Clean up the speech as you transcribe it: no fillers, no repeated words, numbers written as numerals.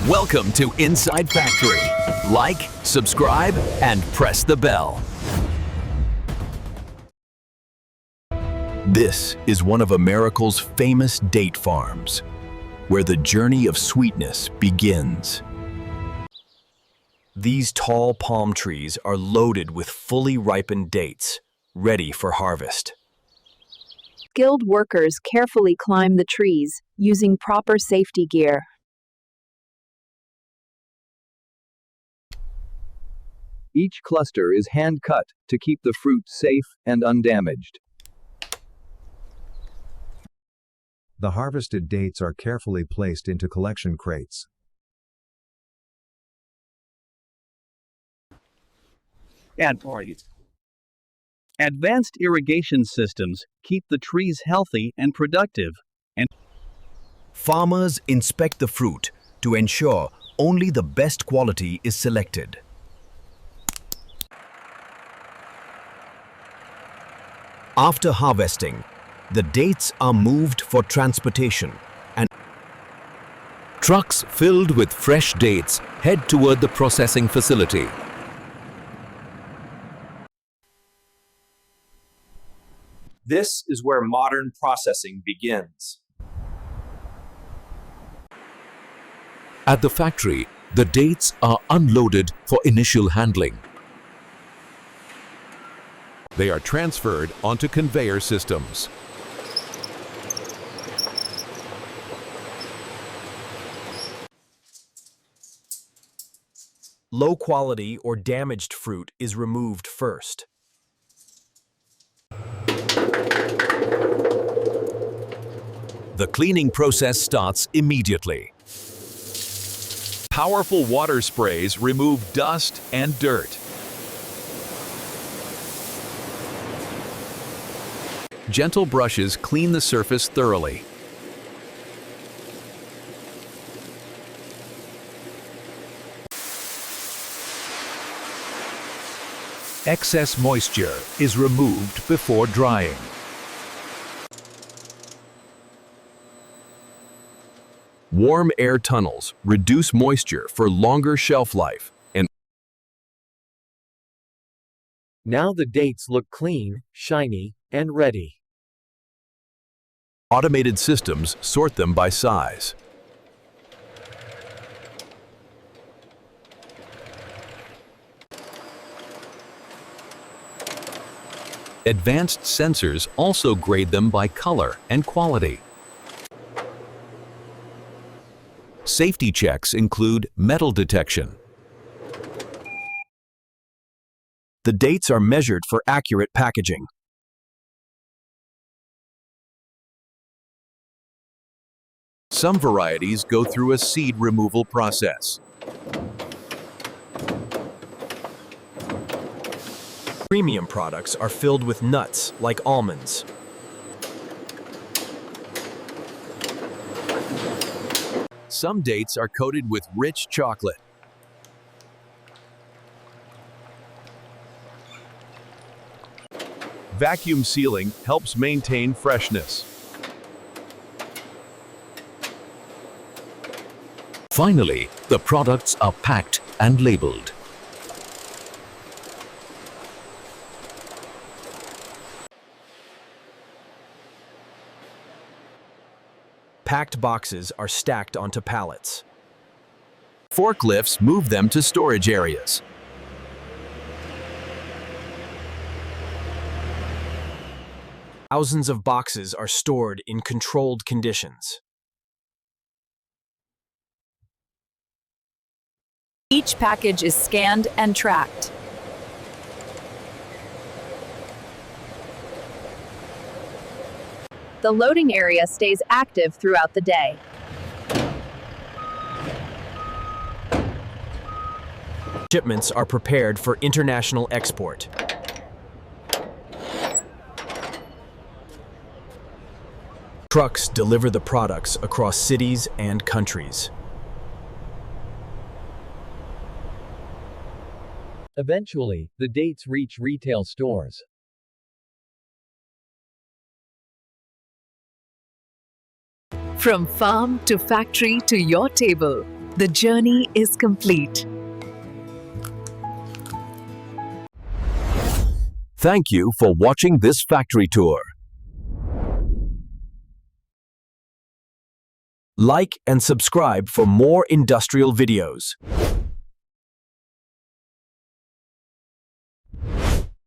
Welcome to Inside Factory. Like, subscribe, and press the bell. This is one of America's famous date farms, where the journey of sweetness begins. These tall palm trees are loaded with fully ripened dates, ready for harvest. Skilled workers carefully climb the trees, using proper safety gear. Each cluster is hand-cut to keep the fruit safe and undamaged. The harvested dates are carefully placed into collection crates. Advanced irrigation systems keep the trees healthy and productive. Farmers inspect the fruit to ensure only the best quality is selected. After harvesting, the dates are moved for transportation, and trucks filled with fresh dates head toward the processing facility. This is where modern processing begins. At the factory, the dates are unloaded for initial handling. They are transferred onto conveyor systems. Low quality or damaged fruit is removed first. The cleaning process starts immediately. Powerful water sprays remove dust and dirt. Gentle brushes clean the surface thoroughly. Excess moisture is removed before drying. Warm air tunnels reduce moisture for longer shelf life, and now the dates look clean, shiny, and ready. automated systems sort them by size. Advanced sensors also grade them by color and quality. Safety checks include metal detection. The dates are measured for accurate packaging. Some varieties go through a seed removal process. Premium products are filled with nuts like almonds. Some dates are coated with rich chocolate. Vacuum sealing helps maintain freshness. Finally, the products are packed and labeled. Packed boxes are stacked onto pallets. Forklifts move them to storage areas. Thousands of boxes are stored in controlled conditions. Each package is scanned and tracked. The loading area stays active throughout the day. Shipments are prepared for international export. Trucks deliver the products across cities and countries. Eventually, the dates reach retail stores. From farm to factory to your table, The journey is complete. Thank you for watching this factory tour. Like and subscribe for more industrial videos.